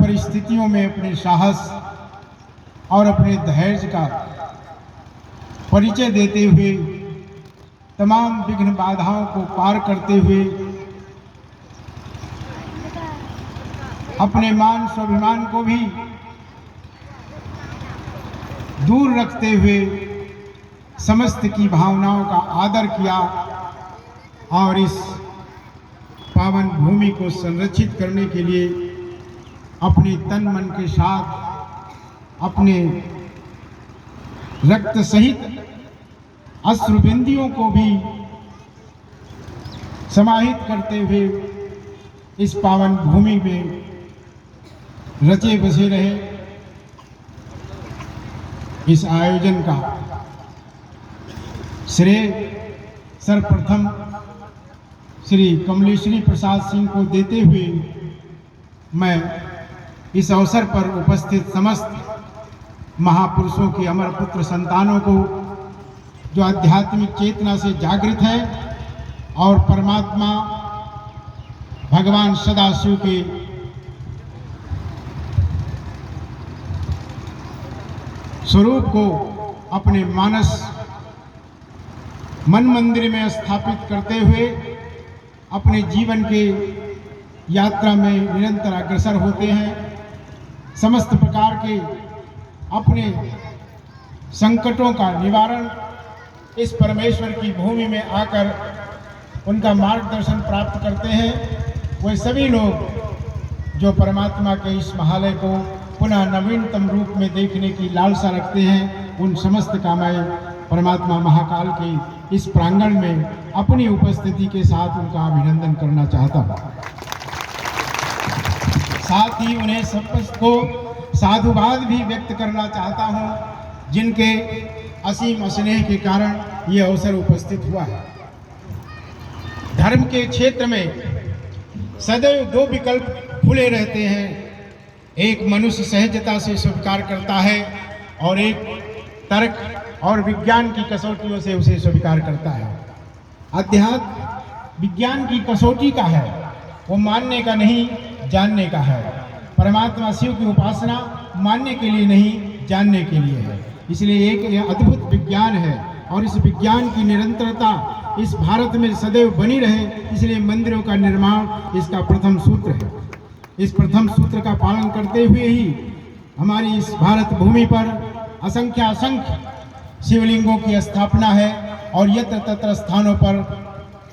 परिस्थितियों में अपने साहस और अपने धैर्य का परिचय देते हुए, तमाम विघ्न बाधाओं को पार करते हुए, अपने मान स्वाभिमान को भी दूर रखते हुए समस्त की भावनाओं का आदर किया और इस पावन भूमि को संरक्षित करने के लिए अपने तन मन के साथ अपने रक्त सहित अश्रुबिंदियों को भी समाहित करते हुए इस पावन भूमि में रचे बसे रहे। इस आयोजन का श्रेय सर्वप्रथम श्री कमलेश्वरी प्रसाद सिंह को देते हुए मैं इस अवसर पर उपस्थित समस्त महापुरुषों के अमर पुत्र संतानों को, जो आध्यात्मिक चेतना से जागृत है और परमात्मा भगवान सदाशिव के स्वरूप को अपने मानस मन मंदिर में स्थापित करते हुए अपने जीवन के यात्रा में निरंतर अग्रसर होते हैं। समस्त प्रकार के अपने संकटों का निवारण इस परमेश्वर की भूमि में आकर उनका मार्गदर्शन प्राप्त करते हैं। वे सभी लोग जो परमात्मा के इस महालय को पुनः नवीनतम रूप में देखने की लालसा रखते हैं, उन समस्त का मैं परमात्मा महाकाल के इस प्रांगण में अपनी उपस्थिति के साथ उनका अभिनंदन करना चाहता हूँ। साथ ही उन्हें सबको साधुवाद भी व्यक्त करना चाहता हूँ, जिनके असीम स्नेह के कारण ये अवसर उपस्थित हुआ है। धर्म के क्षेत्र में सदैव दो विकल्प खुले रहते हैं। एक मनुष्य सहजता से स्वीकार करता है और एक तर्क और विज्ञान की कसौटियों से उसे स्वीकार करता है। अध्यात्म विज्ञान की कसौटी का है, वो मानने का नहीं, जानने का है। परमात्मा शिव की उपासना मानने के लिए नहीं, जानने के लिए है। इसलिए एक अद्भुत विज्ञान है और इस विज्ञान की निरंतरता इस भारत में सदैव बनी रहे, इसलिए मंदिरों का निर्माण इसका प्रथम सूत्र है। इस प्रथम सूत्र का पालन करते हुए ही हमारी इस भारत भूमि पर असंख्य शिवलिंगों की स्थापना है और यत्र तत्र स्थानों पर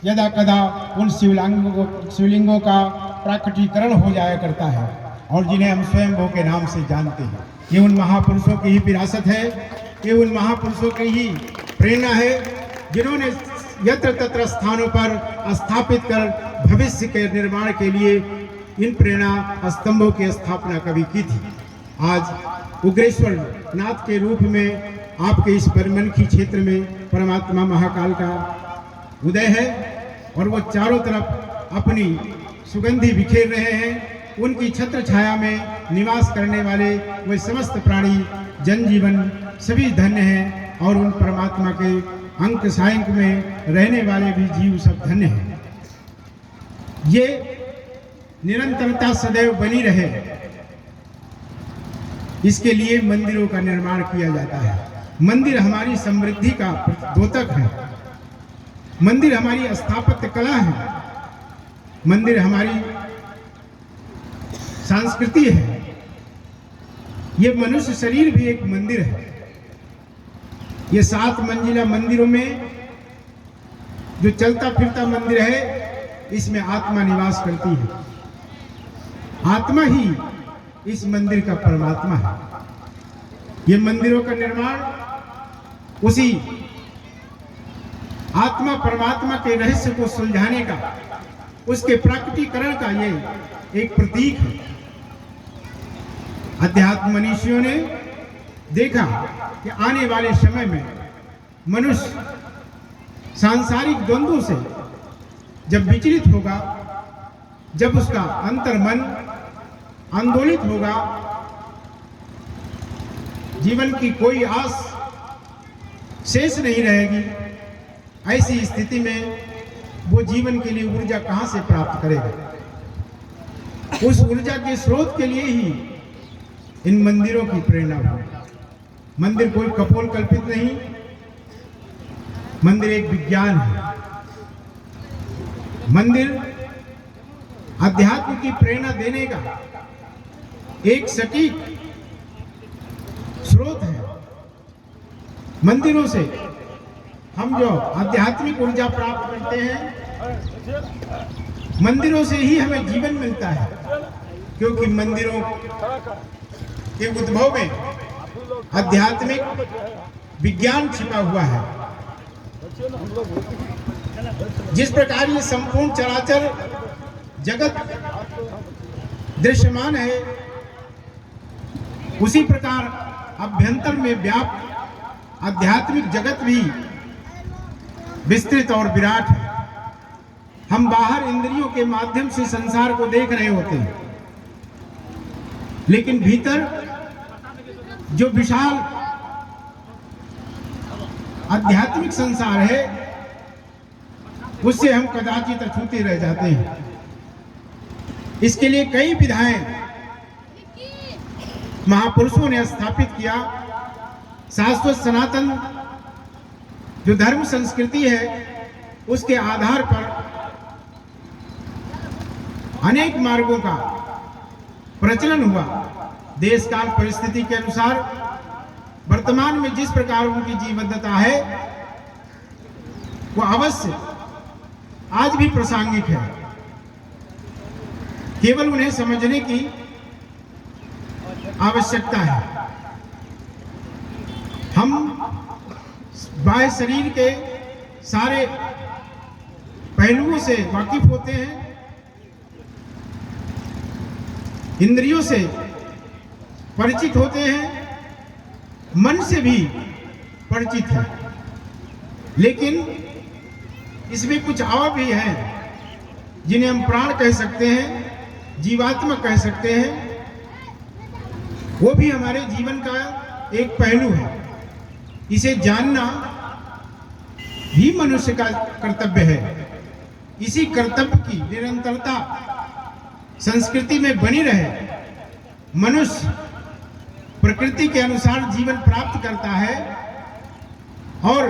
यदा कदा उन शिवलिंगों का प्राकटीकरण हो जाया करता है और जिन्हें हम स्वयंभू के नाम से जानते हैं। ये उन महापुरुषों की ही विरासत है, ये उन महापुरुषों की ही प्रेरणा है, जिन्होंने यत्र तत्र स्थानों पर स्थापित कर भविष्य के निर्माण के लिए इन प्रेरणा स्तंभों की स्थापना कभी की थी। आज उग्रेश्वर नाथ के रूप में आपके इस परमनखी क्षेत्र में परमात्मा महाकाल का उदय है और वो चारों तरफ अपनी सुगंधि बिखेर रहे हैं। उनकी छत्र छाया में निवास करने वाले वे समस्त प्राणी जनजीवन सभी धन्य हैं और उन परमात्मा के अंक सायंक में रहने वाले भी जीव सब धन्य हैं। ये निरंतरता सदैव बनी रहे, इसके लिए मंदिरों का निर्माण किया जाता है। मंदिर हमारी समृद्धि का द्योतक है, मंदिर हमारी स्थापत्य कला है, मंदिर हमारी संस्कृति है। ये मनुष्य शरीर भी एक मंदिर है। ये 7 मंजिला मंदिरों में जो चलता फिरता मंदिर है, इसमें आत्मा निवास करती है। आत्मा ही इस मंदिर का परमात्मा है। ये मंदिरों का निर्माण उसी आत्मा परमात्मा के रहस्य को सुलझाने का, उसके प्राकटीकरण का ये एक प्रतीक है। अध्यात्म मनीषियों ने देखा कि आने वाले समय में मनुष्य सांसारिक द्वंद्वों से जब विचलित होगा, जब उसका अंतर्मन आंदोलित होगा, जीवन की कोई आस शेष नहीं रहेगी, ऐसी स्थिति में वो जीवन के लिए ऊर्जा कहां से प्राप्त करेगा। उस ऊर्जा के स्रोत के लिए ही इन मंदिरों की प्रेरणा हुई। मंदिर कोई कपोल कल्पित नहीं, मंदिर एक विज्ञान है। मंदिर अध्यात्म की प्रेरणा देने का एक सटीक स्रोत है। मंदिरों से हम जो आध्यात्मिक ऊर्जा प्राप्त करते हैं, मंदिरों से ही हमें जीवन मिलता है, क्योंकि मंदिरों के उद्भव में आध्यात्मिक विज्ञान छिपा हुआ है। जिस प्रकार ये संपूर्ण चराचर जगत दृश्यमान है, उसी प्रकार अभ्यंतर में व्याप्त आध्यात्मिक जगत भी विस्तृत और विराट है। हम बाहर इंद्रियों के माध्यम से संसार को देख रहे होते हैं, लेकिन भीतर जो विशाल आध्यात्मिक संसार है, उससे हम कदाचित अछूते रह जाते हैं। इसके लिए कई विधाएं महापुरुषों ने स्थापित किया। शाश्वत सनातन जो धर्म संस्कृति है, उसके आधार पर अनेक मार्गों का प्रचलन हुआ। देश काल परिस्थिति के अनुसार वर्तमान में जिस प्रकार उनकी जीवंतता है, वो अवश्य आज भी प्रासंगिक है। केवल उन्हें समझने की आवश्यकता है। हम बाह्य शरीर के सारे पहलुओं से वाकिफ होते हैं, इंद्रियों से परिचित होते हैं, मन से भी परिचित है, लेकिन इसमें कुछ और भी है जिन्हें हम प्राण कह सकते हैं, जीवात्मा कह सकते हैं। वो भी हमारे जीवन का एक पहलू है। इसे जानना भी मनुष्य का कर्तव्य है। इसी कर्तव्य की निरंतरता संस्कृति में बनी रहे। मनुष्य प्रकृति के अनुसार जीवन प्राप्त करता है और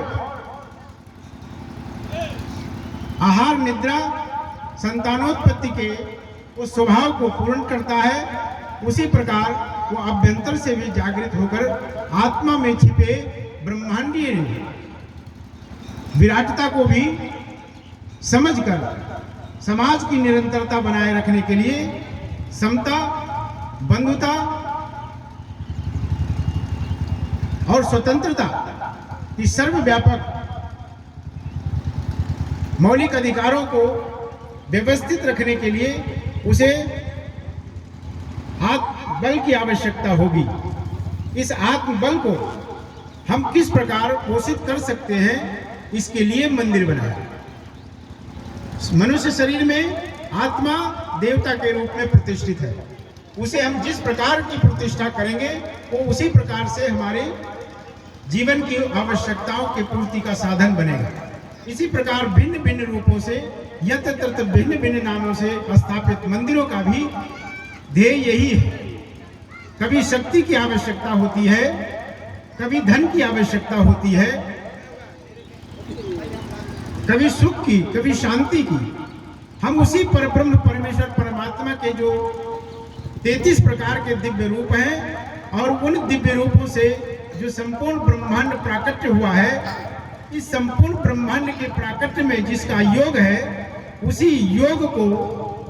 आहार, निद्रा, संतानोत्पत्ति के उस स्वभाव को पूर्ण करता है। उसी प्रकार वो अभ्यंतर से भी जागृत होकर आत्मा में छिपे ब्रह्मांडीय विराटता को भी समझकर समाज की निरंतरता बनाए रखने के लिए समता, बंधुता और स्वतंत्रता की सर्वव्यापक मौलिक अधिकारों को व्यवस्थित रखने के लिए उसे आत्मबल की आवश्यकता होगी। इस आत्मबल को हम किस प्रकार पोषित कर सकते हैं, इसके लिए मंदिर बनाया। मनुष्य शरीर में आत्मा देवता के रूप में प्रतिष्ठित है। उसे हम जिस प्रकार की प्रतिष्ठा करेंगे, वो उसी प्रकार से हमारे जीवन की आवश्यकताओं के पूर्ति का साधन बनेगा। इसी प्रकार भिन्न भिन्न रूपों से, यत्र भिन्न भिन्न नामों से स्थापित मंदिरों का भी ध्येय यही है। कभी शक्ति की आवश्यकता होती है, कभी धन की आवश्यकता होती है, कभी सुख की, कभी शांति की। हम उसी परब्रह्म परमेश्वर परमात्मा के जो 33 प्रकार के दिव्य रूप हैं और उन दिव्य रूपों से जो संपूर्ण ब्रह्मांड प्राकट्य हुआ है, इस संपूर्ण ब्रह्मांड के प्राकट्य में जिसका योग है, उसी योग को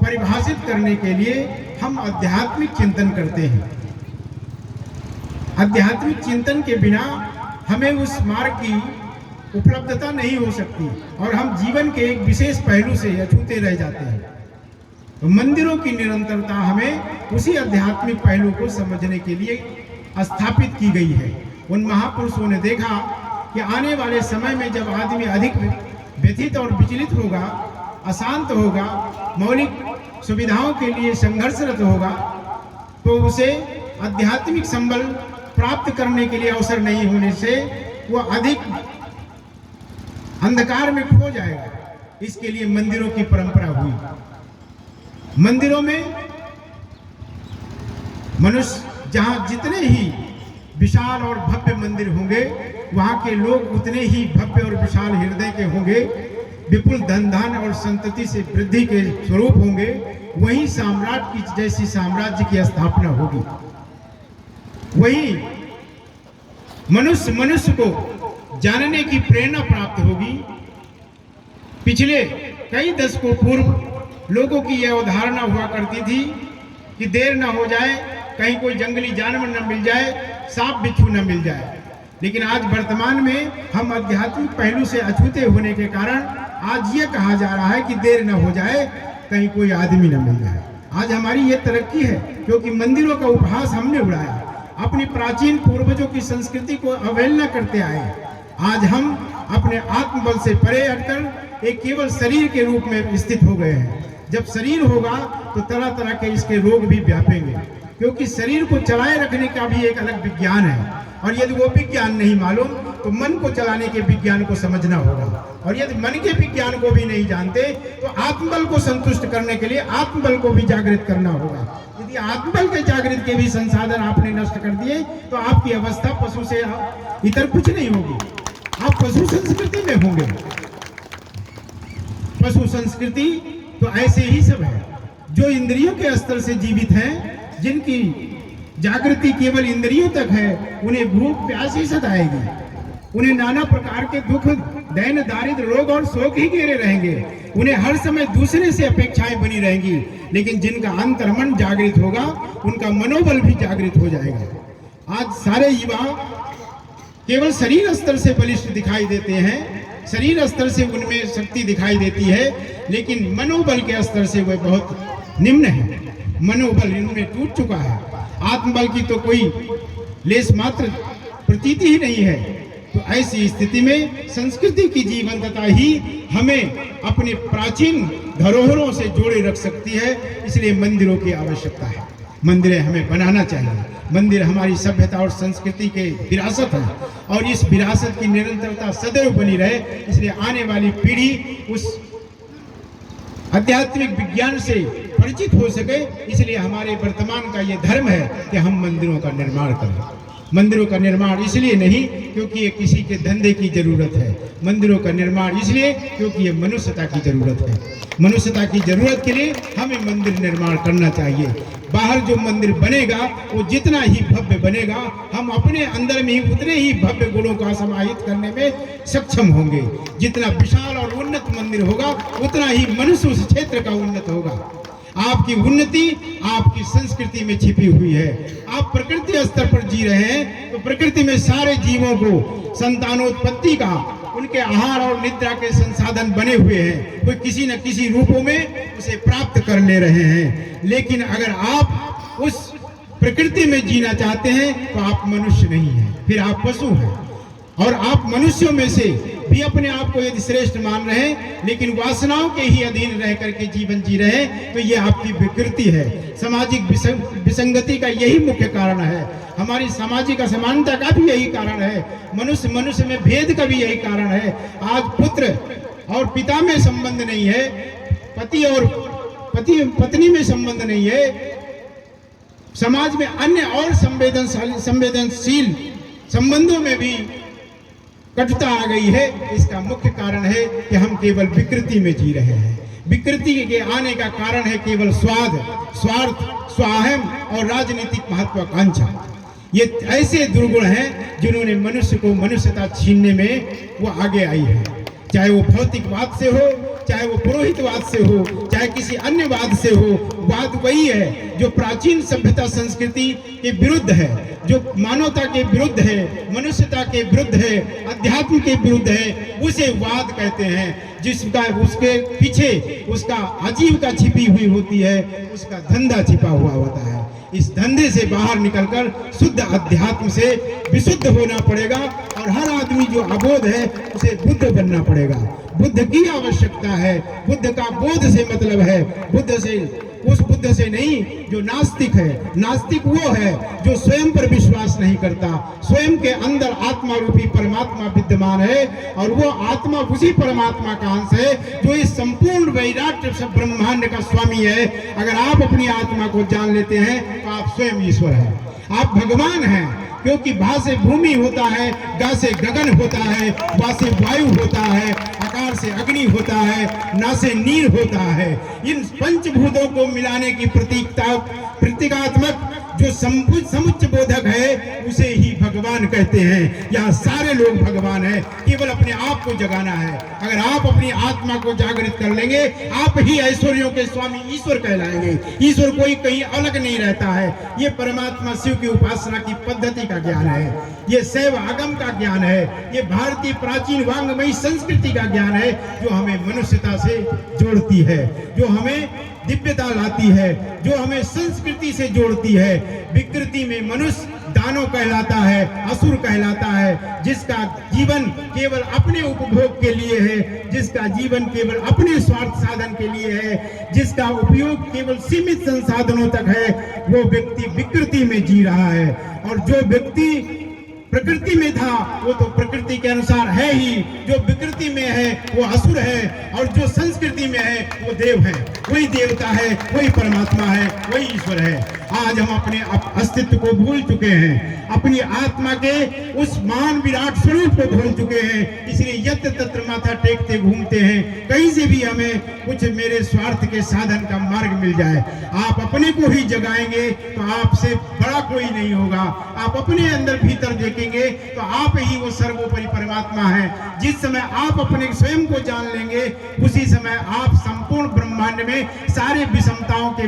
परिभाषित करने के लिए हम आध्यात्मिक चिंतन करते हैं। आध्यात्मिक चिंतन के बिना हमें उस मार्ग की उपलब्धता नहीं हो सकती और हम जीवन के एक विशेष पहलू से अछूते रह जाते हैं। तो मंदिरों की निरंतरता हमें उसी आध्यात्मिक पहलू को समझने के लिए स्थापित की गई है। उन महापुरुषों ने देखा कि आने वाले समय में जब आदमी अधिक व्यथित और विचलित होगा, अशांत होगा, मौलिक सुविधाओं के लिए संघर्षरत होगा, तो उसे आध्यात्मिक संबल प्राप्त करने के लिए अवसर नहीं होने से वह अधिक अंधकार में खो जाएगा। इसके लिए मंदिरों की परंपरा हुई। मंदिरों में मनुष्य जहाँ जितने ही विशाल और भव्य मंदिर होंगे, वहाँ के लोग उतने ही भव्य और विशाल हृदय के होंगे, विपुल धन और संतति से वृद्धि के स्वरूप होंगे। वही सम्राट की जैसी साम्राज्य की स्थापना होगी। वही मनुष्य को जानने की प्रेरणा प्राप्त होगी। पिछले कई दशकों पूर्व लोगों की यह अवधारणा हुआ करती थी कि देर न हो जाए, कहीं कोई जंगली जानवर न मिल जाए, सांप बिच्छू न मिल जाए। लेकिन आज वर्तमान में हम आध्यात्मिक पहलू से अछूते होने के कारण आज ये कहा जा रहा है कि देर न हो जाए, कहीं कोई आदमी न मिल जाए। आज हमारी ये तरक्की है क्योंकि मंदिरों का उपहास हमने उड़ाया, अपनी प्राचीन पूर्वजों की संस्कृति को अवहेलना करते आए। आज हम अपने आत्मबल से परे हटकर एक केवल शरीर के रूप में स्थित हो गए हैं। जब शरीर होगा तो तरह तरह के इसके रोग भी व्यापेंगे, क्योंकि शरीर को चलाए रखने का भी एक अलग विज्ञान है। और यदि वो विज्ञान नहीं मालूम तो मन को चलाने के विज्ञान को समझना होगा। और यदि मन के विज्ञान को भी नहीं जानते तो आत्मबल को संतुष्ट करने के लिए आत्मबल को भी जागृत करना होगा। यदि आत्मबल के जागृत के भी संसाधन आपने नष्ट कर दिए तो आपकी अवस्था पशु से इतर कुछ नहीं होगी, आप पशु संस्कृति में होंगे। पशु संस्कृति तो ऐसे ही सब है जो इंद्रियों के स्तर से जीवित हैं, जिनकी जागृति केवल इंद्रियों तक है। उन्हें भूख प्यास ही सताएगी, उन्हें नाना प्रकार के दुख, दैन, दारिद्र, रोग और शोक ही घेरे रहेंगे। उन्हें हर समय दूसरे से अपेक्षाएं बनी रहेंगी। लेकिन जिनका अंतर्मन जागृत होगा उनका मनोबल भी जागृत हो जाएगा। आज सारे युवा केवल शरीर स्तर से बलिष्ठ दिखाई देते हैं, शरीर स्तर से उनमें शक्ति दिखाई देती है, लेकिन मनोबल के स्तर से वह बहुत निम्न है। मनोबल इनमें टूट चुका है। आत्मबल की तो कोई लेस मात्र प्रतीति ही नहीं है। तो ऐसी स्थिति में संस्कृति की जीवंतता ही हमें अपने प्राचीन धरोहरों से जोड़े रख सकती है। इसलिए मंदिरों की आवश्यकता है, मंदिरें हमें बनाना चाहिए। मंदिर हमारी सभ्यता और संस्कृति के विरासत है और इस विरासत की निरंतरता सदैव बनी रहे। इसलिए आने वाली पीढ़ी उस आध्यात्मिक विज्ञान से परिचित हो सके। इसलिए हमारे वर्तमान का ये धर्म है कि हम मंदिरों का निर्माण करें। मंदिरों का निर्माण इसलिए नहीं क्योंकि ये किसी के धंधे की जरूरत है, मंदिरों का निर्माण इसलिए क्योंकि ये मनुष्यता की जरूरत है। मनुष्यता की जरूरत के लिए हमें मंदिर निर्माण करना चाहिए। बाहर जो मंदिर बनेगा वो जितना ही भव्य बनेगा, हम अपने अंदर में ही उतने ही भव्य गुणों का समाहित करने में सक्षम होंगे। जितना विशाल और उन्नत मंदिर होगा उतना ही मनुष्य उस क्षेत्र का उन्नत होगा। आपकी उन्नति आपकी संस्कृति में छिपी हुई है। आप प्रकृति स्तर पर जी रहे हैं तो प्रकृति में सारे जीवों को संतानोत्पत्ति का, उनके आहार और निद्रा के संसाधन बने हुए हैं। वो किसी न किसी रूपों में उसे प्राप्त कर ले रहे हैं। लेकिन अगर आप उस प्रकृति में जीना चाहते हैं तो आप मनुष्य नहीं हैं, फिर आप पशु हैं। और आप मनुष्यों में से भी अपने आप को यदि श्रेष्ठ मान रहे हैं लेकिन वासनाओं के ही अधीन रह करके जीवन जी रहे हैं तो ये आपकी विकृति है। सामाजिक विसंगति का यही मुख्य कारण है। हमारी सामाजिक असमानता का भी यही कारण है। मनुष्य में भेद का भी यही कारण है। आज पुत्र और पिता में संबंध नहीं है, पति और पत्नी में संबंध नहीं है। समाज में अन्य और संवेदनशील संबंधों में भी कटुता आ गई है। इसका मुख्य कारण है कि हम केवल विकृति में जी रहे हैं। विकृति के आने का कारण है केवल स्वाद, स्वार्थ, स्वाहम और राजनीतिक महत्वाकांक्षा। ये ऐसे दुर्गुण हैं जिन्होंने मनुष्य को मनुष्यता छीनने में वो आगे आई है। चाहे वो भौतिकवाद से हो, चाहे वो पुरोहितवाद से हो, चाहे किसी अन्य वाद से हो। वाद वही है जो प्राचीन सभ्यता संस्कृति के विरुद्ध है, जो मानवता के विरुद्ध है, मनुष्यता के विरुद्ध है, अध्यात्म के विरुद्ध है। उसे वाद कहते हैं। जिसका उसके पीछे उसका आजीविका छिपी हुई होती है, उसका धंधा छिपा हुआ होता है। इस धंधे से बाहर निकलकर शुद्ध अध्यात्म से विशुद्ध होना पड़ेगा। और हर आदमी जो अबोध है उसे बुद्ध बनना पड़ेगा। बुद्ध की आवश्यकता है। बुद्ध का बोध से मतलब है, बुद्ध से उस बुद्ध से नहीं जो नास्तिक है। नास्तिक वो है जो स्वयं पर विश्वास नहीं करता, स्वयं के अंदर आत्मा रूपी परमात्मा विद्यमान है और वो आत्मा उसी परमात्मा का अंश है जो इस संपूर्ण वैराग्य सब ब्रह्मांड का स्वामी है। अगर आप अपनी आत्मा को जान लेते हैं तो आप स्वयं ईश्वर हैं, आप भगवान हैं। क्योंकि भा से भूमि होता है, गा से गगन होता है, वा से वायु होता है, आकार से अग्नि होता है, ना से नीर होता है। इन पंचभूतों को मिलाने की प्रतीकात्मक जो समुच्च बोधक है उसे ही भगवान कहते हैं। यहाँ सारे लोग भगवान है, केवल अपने आप को जगाना है। अगर आप अपनी आत्मा को जागृत कर लेंगे आप ही ऐश्वर्यों के स्वामी ईश्वर कहलाएंगे। ईश्वर कोई कहीं अलग नहीं रहता है। ये परमात्मा शिव की उपासना की पद्धति का ज्ञान है, ये शैव आगम का ज्ञान है, ये भारतीय प्राचीन वांग्मयी संस्कृति का ज्ञान है जो हमें मनुष्यता से जोड़ती है, जो हमें दिव्यता लाती है, जो हमें संस्कृति से जोड़ती है। विकृति में मनुष्य दानव कहलाता है, असुर कहलाता है, जिसका जीवन केवल अपने उपभोग के लिए है, जिसका जीवन केवल अपने स्वार्थ साधन के लिए है, जिसका उपयोग केवल सीमित संसाधनों तक है, वो व्यक्ति विकृति में जी रहा है। और जो व्यक्ति प्रकृति में था वो तो प्रकृति के अनुसार है ही, जो विकृति में है वो असुर है, और जो संस्कृति में है वो देव है। वही देवता है, वही परमात्मा है, वही ईश्वर है। आज हम अपने अस्तित्व को भूल चुके हैं, अपनी आत्मा के उस महान विराट स्वरूप को भूल चुके हैं। इसलिए यत्र तत्र माथा टेकते घूमते हैं, कहीं से भी हमें कुछ मेरे स्वार्थ के साधन का मार्ग मिल जाए। आप अपने को ही जगाएंगे तो आपसे बड़ा कोई नहीं होगा। आप अपने अंदर भीतर देखेंगे तो आप ही वो सर्वोपरि परमात्मा है। जिस समय आप अपने स्वयं को जान लेंगे उसी समय आप संपूर्ण ब्रह्मांड में सारे विषमताओं के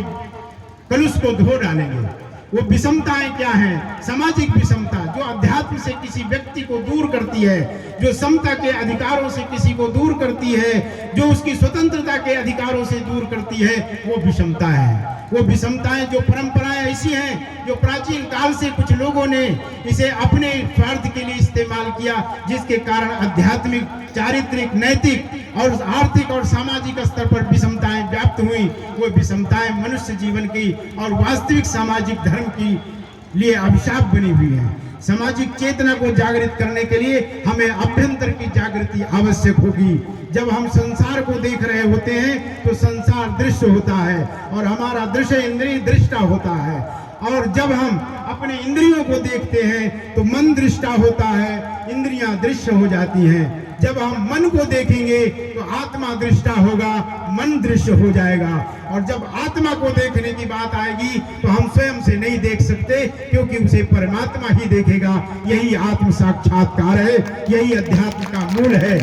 कलुष को धो डालेंगे। वो विषमताएं क्या हैं? सामाजिक विषमता जो अध्यात्म से किसी व्यक्ति को दूर करती है, जो समता के अधिकारों से किसी को दूर करती है, जो उसकी स्वतंत्रता के अधिकारों से दूर करती है, वो विषमता है। वो विषमताएं जो परंपराएं ऐसी हैं जो प्राचीन काल से कुछ लोगों ने इसे अपने स्वार्थ के लिए इस्तेमाल किया, जिसके कारण आध्यात्मिक, चारित्रिक, नैतिक और आर्थिक और सामाजिक स्तर पर विषमताएं व्याप्त हुई। वो विषमताएं मनुष्य जीवन की और वास्तविक सामाजिक धर्म की लिए अभिशाप बनी हुई है। सामाजिक चेतना को जागृत करने के लिए हमें अभ्यंतर की जागृति आवश्यक होगी। जब हम संसार को देख रहे होते हैं तो संसार दृश्य होता है और हमारा दृश्य इंद्रिय दृष्टा होता है, और जब हम अपने इंद्रियों को देखते हैं तो मन दृष्टा होता है, इंद्रियां दृश्य हो जाती हैं। जब हम मन को देखेंगे तो आत्मा दृष्टा होगा, मन दृश्य हो जाएगा। और जब आत्मा को देखने की बात आएगी तो हम स्वयं से नहीं देख सकते, क्योंकि उसे परमात्मा ही देखेगा। यही आत्म साक्षात्कार है, यही अध्यात्म का मूल है।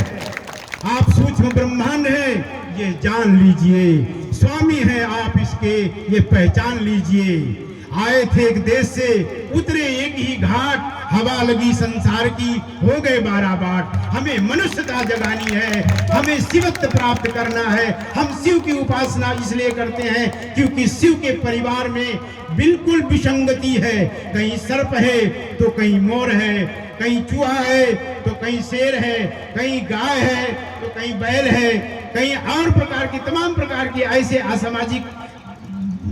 आप सूक्ष्म ब्रह्मांड है, ये जान लीजिए। स्वामी है आप इसके, ये पहचान लीजिए। आए थे एक देश से, उतरे एक ही घाट, हवा लगी संसार की, हो गए 12 बाट। हमें मनुष्यता जगानी है, हमें शिवत्व प्राप्त करना है। हम शिव की उपासना इसलिए करते हैं क्योंकि शिव के परिवार में बिल्कुल विसंगति है। कहीं सर्प है तो कहीं मोर है, कहीं चूहा है तो कहीं शेर है, कहीं गाय है तो कहीं बैल है, कहीं और प्रकार की तमाम प्रकार की ऐसे असामाजिक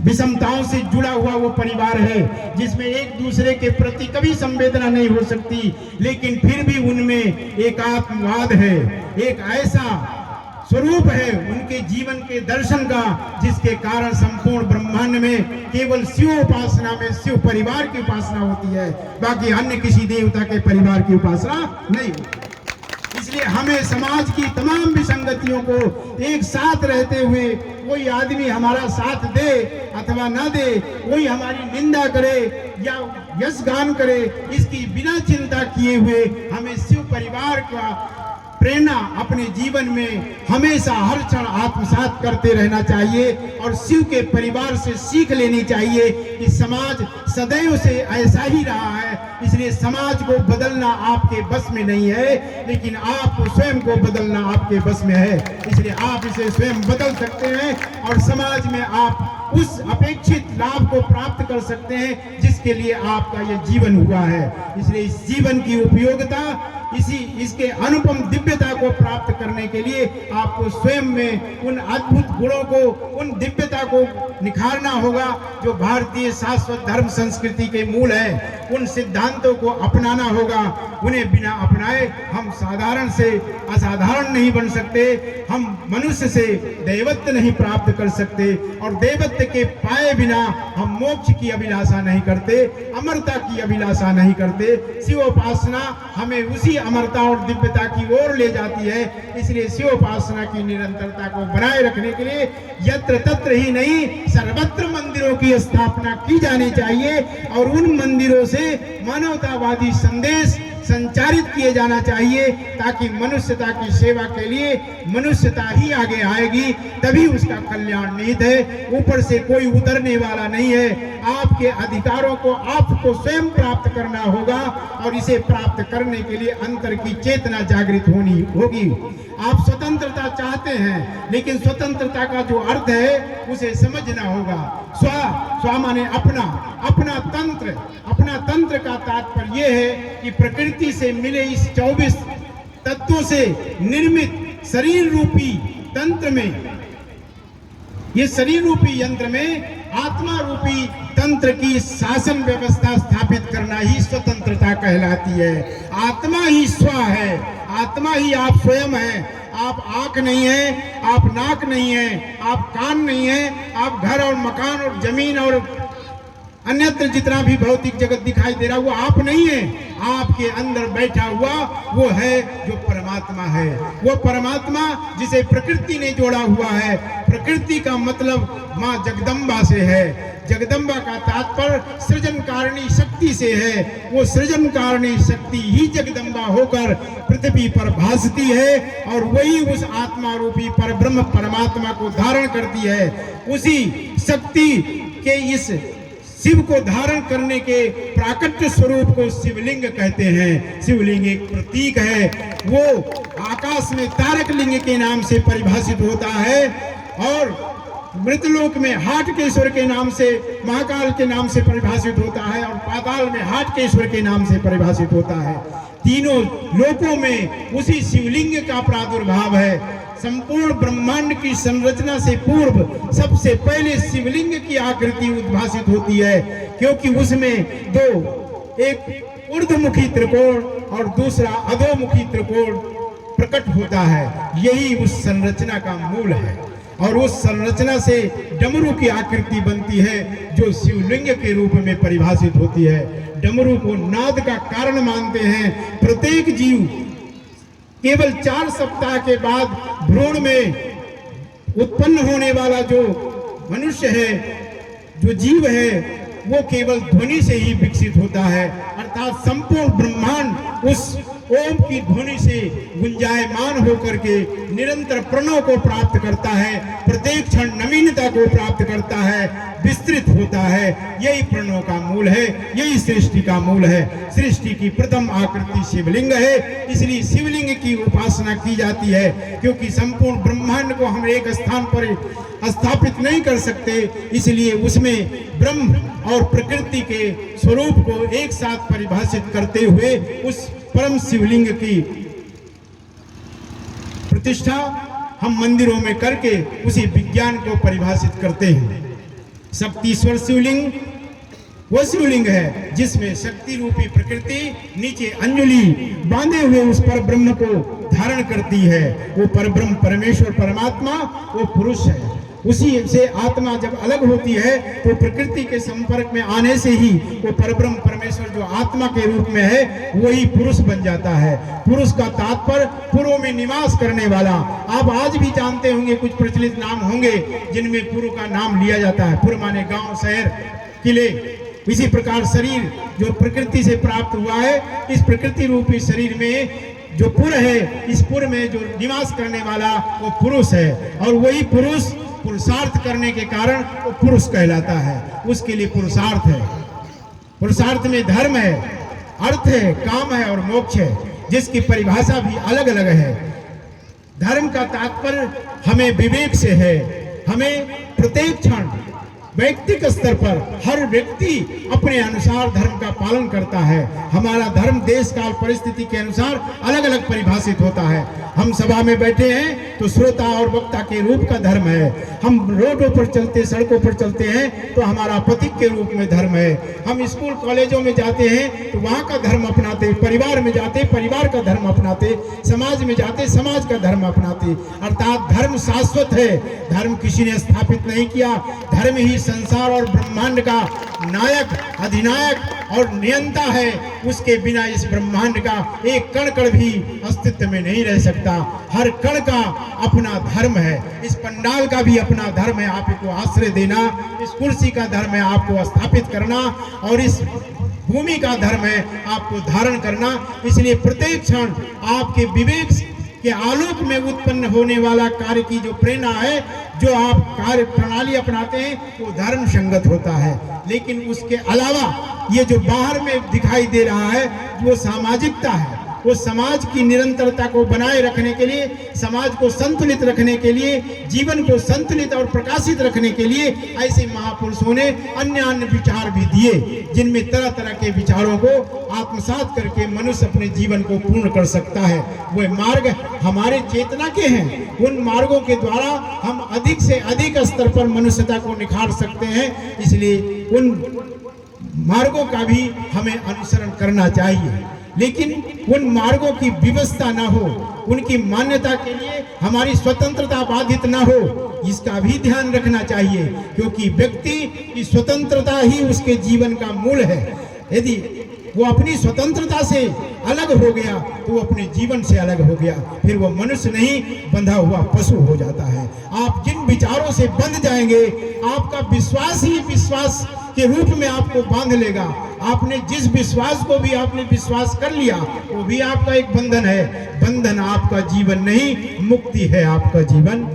विषमताओं से जुड़ा हुआ वो परिवार है जिसमें एक दूसरे के प्रति कभी संवेदना नहीं हो सकती, लेकिन फिर भी उनमें एकात्मवाद है। एक ऐसा स्वरूप है उनके जीवन के दर्शन का जिसके कारण संपूर्ण ब्रह्मांड में केवल शिव उपासना में शिव परिवार की उपासना होती है, बाकी अन्य किसी देवता के परिवार की उपासना नहीं होती। इसलिए हमें समाज की तमाम विसंगतियों को एक साथ रहते हुए, कोई आदमी हमारा साथ दे अथवा ना दे, कोई हमारी निंदा करे या यश गान करे, इसकी बिना चिंता किए हुए हमें शिव परिवार का प्रेरणा अपने जीवन में हमेशा हर क्षण आत्मसात करते रहना चाहिए और शिव के परिवार से सीख लेनी चाहिए कि समाज सदैव से ऐसा ही रहा है। इसलिए समाज को बदलना आपके बस में नहीं है, लेकिन आपको स्वयं को बदलना आपके बस में है। इसलिए आप इसे स्वयं बदल सकते हैं और समाज में आप उस अपेक्षित लाभ को प्राप्त कर सकते हैं जिसके लिए आपका यह जीवन हुआ है। इसलिए इस जीवन की उपयोगिता, इसके अनुपम दिव्यता को प्राप्त करने के लिए आपको स्वयं में उन अद्भुत गुणों को, उन दिव्यता को निखारना होगा जो भारतीय शाश्वत धर्म संस्कृति के मूल है। उन सिद्धांतों को अपनाना होगा। उन्हें बिना अपनाए हम साधारण से असाधारण नहीं बन सकते, हम मनुष्य से दैवत्व नहीं प्राप्त कर सकते, और दैवत्व के पाए बिना हम मोक्ष की अभिलाषा नहीं करते, अमरता की अभिलाषा नहीं करते। शिवोपासना हमें उसी अमरता और दिव्यता की ओर ले जाती है। इसलिए शिवोपासना की निरंतरता को बनाए रखने के लिए यत्र तत्र ही नहीं, सर्वत्र मंदिरों की स्थापना की जानी चाहिए और उन मंदिरों से मानवतावादी संदेश संचारित किए जाना चाहिए, ताकि मनुष्यता की सेवा के लिए मनुष्यता ही आगे आएगी, तभी उसका कल्याण निहित है। ऊपर से कोई उतरने वाला नहीं है। आपके अधिकारों को आपको स्वयं प्राप्त करना होगा और इसे प्राप्त करने के लिए अंतर की चेतना जागृत होनी होगी। आप स्वतंत्रता चाहते हैं, लेकिन स्वतंत्रता का जो अर्थ है उसे समझना होगा। स्व माने अपना, अपना तंत्र का तात्पर्य यह है कि प्रकृति से मिले इस 24 तत्वों से निर्मित शरीर रूपी तंत्र में, ये शरीर रूपी यंत्र में आत्मा रूपी तंत्र की शासन व्यवस्था स्थापित करना ही स्वतंत्रता कहलाती है। आत्मा ही स्व है, आत्मा ही आप स्वयं है। आप आंख नहीं है, आप नाक नहीं है, आप कान नहीं है, आप घर और मकान और जमीन और अन्यत्र जितना भी भौतिक जगत दिखाई दे रहा है वो आप नहीं है। आपके अंदर बैठा हुआ वो है जो परमात्मा है। वो परमात्मा जिसे प्रकृति ने जोड़ा हुआ है। प्रकृति का मतलब माँ जगदम्बा से है। जगदम्बा का तात्पर्य सृजनकारिणी शक्ति से है। वो सृजनकारिणी शक्ति ही जगदम्बा होकर पृथ्वी पर भासती है और वही उस आत्मा रूपी परब्रह्म परमात्मा को धारण करती है। उसी शक्ति के इस शिव को धारण करने के प्राकट्य स्वरूप को शिवलिंग कहते हैं। शिवलिंग एक प्रतीक है। वो आकाश में तारक लिंग के नाम से परिभाषित होता है और मृतलोक में हाटकेश्वर के नाम से, महाकाल के नाम से परिभाषित होता है और पाताल में हाटकेश्वर के नाम से परिभाषित होता है। तीनों लोकों में उसी शिवलिंग का प्रादुर्भाव है। संपूर्ण ब्रह्मांड की संरचना से पूर्व सबसे पहले शिवलिंग की आकृति उद्भासित होती है, क्योंकि उसमें दो, एक ऊर्ध्वमुखी त्रिकोण और दूसरा अधोमुखी त्रिकोण प्रकट होता है। यही उस संरचना का मूल है और उस संरचना से डमरू की आकृति बनती है जो शिवलिंग के रूप में परिभाषित होती है। डमरू को नाद का कारण मानते हैं। प्रत्येक जीव केवल 4 सप्ताह के बाद भ्रूण में उत्पन्न होने वाला जो मनुष्य है, जो जीव है, वो केवल ध्वनि से ही विकसित होता है। अर्थात संपूर्ण ब्रह्मांड उस ओम की ध्वनि से गुंजायमान होकर के निरंतर प्रणव को प्राप्त करता है, प्रत्येक क्षण नवीनता को प्राप्त करता है, विस्तृत होता है। यही प्रणव का मूल है, यही सृष्टि का मूल है। सृष्टि की प्रथम आकृति शिवलिंग है, इसलिए शिवलिंग की उपासना की जाती है, क्योंकि संपूर्ण ब्रह्मांड को हम एक स्थान पर स्थापित नहीं कर सकते, इसलिए उसमें ब्रह्म और प्रकृति के स्वरूप को एक साथ परिभाषित करते हुए उस परम शिवलिंग की प्रतिष्ठा हम मंदिरों में करके उसी विज्ञान को परिभाषित करते हैं। शक्तिश्वर शिवलिंग वो शिवलिंग है जिसमें शक्ति रूपी प्रकृति नीचे अंजलि बांधे हुए उस पर ब्रह्म को धारण करती है। वो परब्रह्म परमेश्वर परमात्मा वो पुरुष है। उसी से आत्मा जब अलग होती है तो प्रकृति के संपर्क में आने से ही वो परब्रह्म परमेश्वर जो आत्मा के रूप में है वही पुरुष बन जाता है। पुरुष का तात्पर्य पुरों में निवास करने वाला। आप आज भी जानते होंगे कुछ प्रचलित नाम होंगे जिनमें पुरों का नाम लिया जाता है। पुर माने गांव, शहर, किले। इसी प्रकार शरीर जो प्रकृति से प्राप्त हुआ है, इस प्रकृति रूपी शरीर में जो पुर है, इस पुर में जो निवास करने वाला वो पुरुष है और वही पुरुष पुरुषार्थ करने के कारण वो पुरुष कहलाता है। उसके लिए पुरुषार्थ है। पुरुषार्थ में धर्म है, अर्थ है, काम है और मोक्ष है, जिसकी परिभाषा भी अलग अलग है। धर्म का तात्पर्य हमें विवेक से है। हमें प्रत्येक क्षण व्यक्तिगत स्तर पर हर व्यक्ति अपने अनुसार धर्म का पालन करता है। हमारा धर्म देश काल परिस्थिति के अनुसार अलग अलग परिभाषित होता है। हम सभा में बैठे हैं तो श्रोता और वक्ता के रूप का धर्म है। हम रोडों पर चलते, सड़कों पर चलते हैं तो हमारा प्रतीक के रूप में धर्म है। हम स्कूल कॉलेजों में जाते हैं तो वहाँ का धर्म अपनाते, परिवार में जाते परिवार का धर्म अपनाते, समाज में जाते समाज का धर्म अपनाते। अर्थात धर्म शाश्वत है, धर्म किसी ने स्थापित नहीं किया। धर्म ही संसार और ब्रह्मांड का नायक, अधिनायक और नियंता है। उसके बिना इस ब्रह्मांड का एक कण कण भी अस्तित्व में नहीं रह सकता। हर कण का अपना धर्म है। इस पंडाल का भी अपना धर्म है, आपको आश्रय देना। इस कुर्सी का धर्म है, आपको स्थापित करना। और इस भूमि का धर्म है, आपको धारण करना। इसलिए प्रत्येक क्षण आपके विवेक के आलोक में उत्पन्न होने वाला कार्य की जो प्रेरणा है, जो आप कार्य प्रणाली अपनाते हैं, वो धर्म संगत होता है। लेकिन उसके अलावा ये जो बाहर में दिखाई दे रहा है, वो सामाजिकता है। वो समाज की निरंतरता को बनाए रखने के लिए, समाज को संतुलित रखने के लिए, जीवन को संतुलित और प्रकाशित रखने के लिए ऐसे महापुरुषों ने अन्य अन्य विचार भी दिए, जिनमें तरह तरह के विचारों को आत्मसात करके मनुष्य अपने जीवन को पूर्ण कर सकता है। वह मार्ग हमारे चेतना के हैं। उन मार्गों के द्वारा हम अधिक से अधिक स्तर पर मनुष्यता को निखार सकते हैं। इसलिए उन मार्गों का भी हमें अनुसरण करना चाहिए, लेकिन उन मार्गों की व्यवस्था ना हो, उनकी मान्यता के लिए हमारी स्वतंत्रता बाधित ना हो, इसका भी ध्यान रखना चाहिए। क्योंकि व्यक्ति की स्वतंत्रता ही उसके जीवन का मूल है। यदि वो अपनी स्वतंत्रता से अलग हो गया तो वो अपने जीवन से अलग हो गया, फिर वो मनुष्य नहीं बंधा हुआ पशु हो जाता है। आप जिन विचारों से बंध जाएंगे, आपका विश्वास ही विश्वास के रूप में आपको बांध लेगा। आपने जिस विश्वास को भी आपने विश्वास कर लिया, वो भी आपका एक बंधन है। बंधन आपका जीवन नहीं, मुक्ति है आपका जीवन,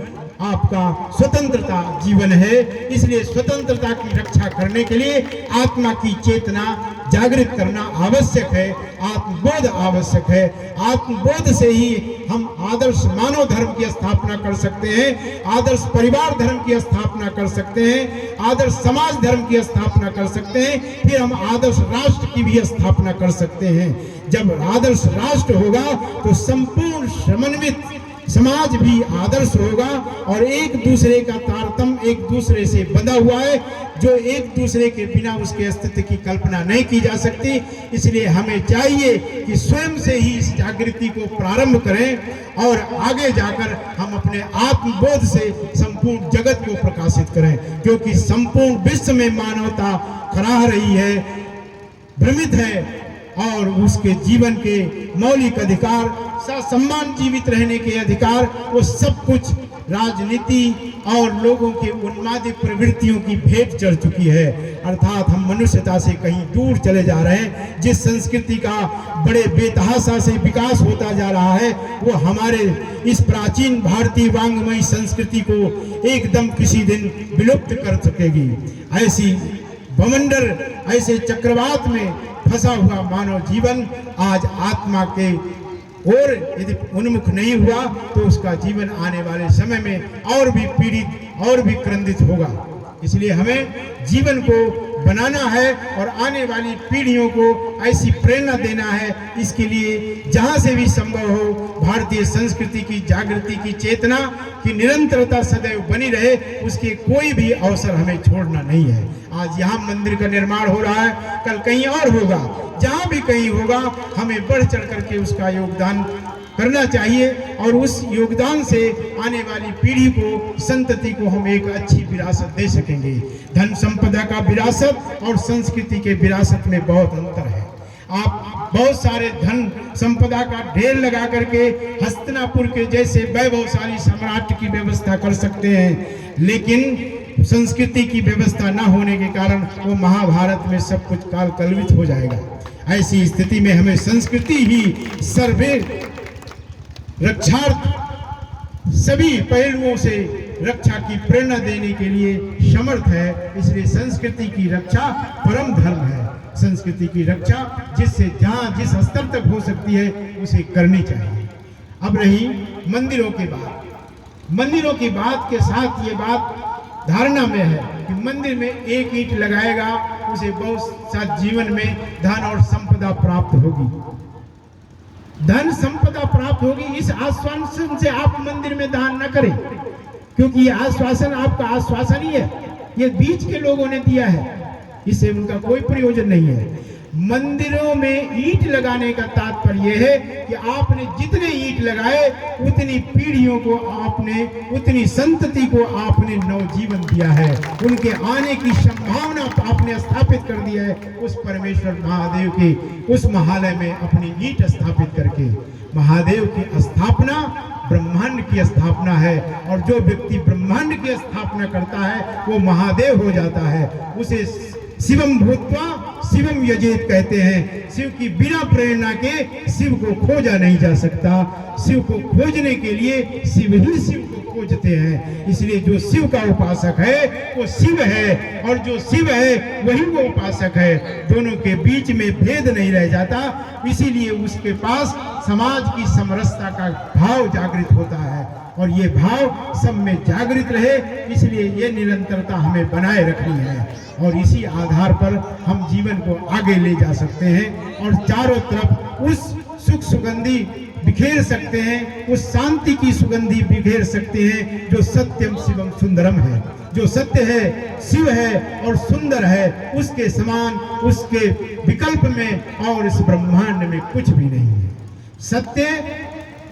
आपका स्वतंत्रता जीवन है। इसलिए स्वतंत्रता की रक्षा करने के लिए आत्मा की चेतना जागृत करना आवश्यक है, आत्मबोध आवश्यक है। आत्मबोध से ही हम आदर्श मानव धर्म की स्थापना कर सकते हैं, आदर्श परिवार धर्म की स्थापना कर सकते हैं, आदर्श समाज धर्म की स्थापना कर सकते हैं, फिर हम आदर्श राष्ट्र की भी स्थापना कर सकते हैं। जब आदर्श राष्ट्र होगा तो संपूर्ण समन्वित समाज भी आदर्श होगा और एक दूसरे का तारतम्य एक दूसरे से बंधा हुआ है, जो एक दूसरे के बिना उसके अस्तित्व की कल्पना नहीं की जा सकती। इसलिए हमें चाहिए कि स्वयं से ही इस जागृति को प्रारंभ करें और आगे जाकर हम अपने आत्मबोध से संपूर्ण जगत को प्रकाशित करें। क्योंकि संपूर्ण विश्व में मानवता कराह रही है, भ्रमित है, और उसके जीवन के मौलिक अधिकार, सम्मान, जीवित रहने के अधिकार, वो सब कुछ राजनीति और लोगों के उन्मादी प्रवृत्तियों की भेंट चढ़ चुकी है। अर्थात हम मनुष्यता से कहीं दूर चले जा रहे हैं। जिस संस्कृति का बड़े बेतहाशा से विकास होता जा रहा है, वो हमारे इस प्राचीन भारतीय वांग्मयी संस्कृति को एकदम किसी दिन विलुप्त कर सकेगी। ऐसी बवंडर, ऐसे चक्रवात में फंसा हुआ मानव जीवन आज आत्मा के और यदि उन्मुख नहीं हुआ तो उसका जीवन आने वाले समय में और भी पीड़ित और भी क्रंदित होगा। इसलिए हमें जीवन को बनाना है और आने वाली पीढ़ियों को ऐसी प्रेरणा देना है। इसके लिए जहाँ से भी संभव हो भारतीय संस्कृति की जागृति की चेतना की निरंतरता सदैव बनी रहे, उसके कोई भी अवसर हमें छोड़ना नहीं है। आज यहाँ मंदिर का निर्माण हो रहा है, कल कहीं और होगा, जहाँ भी कहीं होगा हमें बढ़ चढ़ करके उसका योगदान करना चाहिए और उस योगदान से आने वाली पीढ़ी को, संतति को हम एक अच्छी विरासत दे सकेंगे। धन संपदा का विरासत और संस्कृति के विरासत में बहुत अंतर है। आप बहुत सारे धन संपदा का ढेर लगा करके हस्तिनापुर के जैसे वैभवशाली सम्राट की व्यवस्था कर सकते हैं, लेकिन संस्कृति की व्यवस्था न होने के कारण वो महाभारत में सब कुछ काल कलवित हो जाएगा। ऐसी स्थिति में हमें संस्कृति ही सर्वे रक्षार्थ सभी पहलुओं से रक्षा की प्रेरणा देने के लिए समर्थ है। इसलिए संस्कृति की रक्षा परम धर्म है। संस्कृति की रक्षा जिससे जहाँ जिस स्तर तक हो सकती है उसे करनी चाहिए। अब रही मंदिरों की बात। मंदिरों की बात के साथ ये बात धारणा में है कि मंदिर में एक ईंट लगाएगा उसे बहुत सा जीवन में धन और संपदा प्राप्त होगी, धन संपदा प्राप्त होगी। इस आश्वासन से आप मंदिर में दान न करें, क्योंकि ये आश्वासन आपका आश्वासन ही है, ये बीच के लोगों ने दिया है, इससे उनका कोई प्रयोजन नहीं है। मंदिरों में ईंट लगाने का तात्पर्य है कि आपने जितने ईंट लगाए उतनी पीढ़ियों को आपने, उतनी संतति को आपने नवजीवन दिया है, उनके आने की संभावना आपने स्थापित कर दिया है उस परमेश्वर महादेव के उस महालय में अपनी ईंट स्थापित करके। महादेव की स्थापना ब्रह्मांड की स्थापना है, और जो व्यक्ति ब्रह्मांड की स्थापना करता है वो महादेव हो जाता है। उसे शिवम भूत्वा शिवम यजेत कहते हैं। शिव की बिना प्रेरणा के शिव को खोजा नहीं जा सकता, शिव को खोजने के लिए शिव ही शिव को खोजते हैं। इसलिए जो शिव का उपासक है वो शिव है, और जो शिव है वही वो उपासक है। दोनों के बीच में भेद नहीं रह जाता, इसीलिए उसके पास समाज की समरसता का भाव जागृत होता है, और ये भाव सब में जागृत रहे, इसलिए ये निरंतरता हमें बनाए रखनी है, और इसी आधार पर हम जीवन को आगे ले जा सकते हैं और चारों तरफ उस सुख सुगंधी बिखेर सकते हैं, उस शांति की सुगंधी बिखेर सकते हैं जो सत्यम शिवम सुंदरम है। जो सत्य है, शिव है और सुंदर है, उसके समान, उसके विकल्प में और इस ब्रह्मांड में कुछ भी नहीं है। सत्य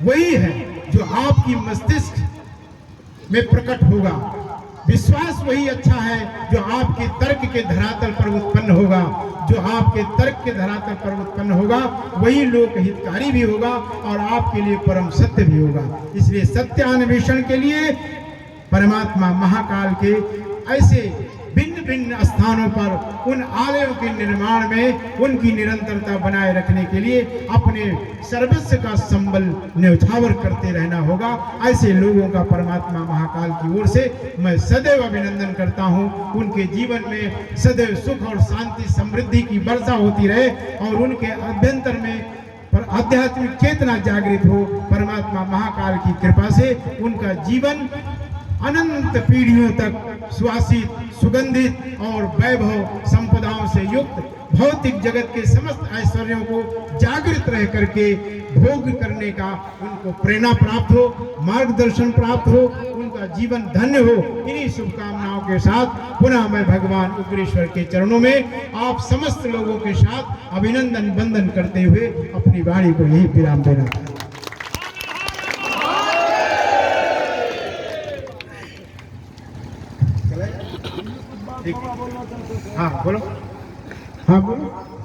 वही है जो आपकी मस्तिष्क में प्रकट होगा, विश्वास वही अच्छा है जो आपके तर्क के धरातल पर उत्पन्न होगा, जो आपके तर्क के धरातल पर उत्पन्न होगा वही लोक हितकारी भी होगा और आपके लिए परम सत्य भी होगा। इसलिए सत्यान्वेषण के लिए परमात्मा महाकाल के ऐसे भिन्न भिन्न स्थानों पर उन आलयों के निर्माण में उनकी निरंतरता बनाए रखने के लिए अपने सर्वस्व का संबल न्यौछावर करते रहना होगा। ऐसे लोगों का परमात्मा महाकाल की ओर से मैं सदैव अभिनंदन करता हूं। उनके जीवन में सदैव सुख और शांति समृद्धि की वर्षा होती रहे और उनके अभ्यंतर में पर आध्यात्मिक चेतना जागृत हो। परमात्मा महाकाल की कृपा से उनका जीवन अनंत पीढ़ियों तक सुवासित, सुगंधित और वैभव संपदाओं से युक्त भौतिक जगत के समस्त ऐश्वर्यों को जागृत रह करके भोग करने का उनको प्रेरणा प्राप्त हो, मार्गदर्शन प्राप्त हो, उनका जीवन धन्य हो। इन्हीं शुभकामनाओं के साथ पुनः मैं भगवान उग्रेश्वर के चरणों में आप समस्त लोगों के साथ अभिनंदन वंदन करते हुए अपनी वाणी को यही विराम देना चाहता हूं। हाँ बोलो, हाँ बोलो।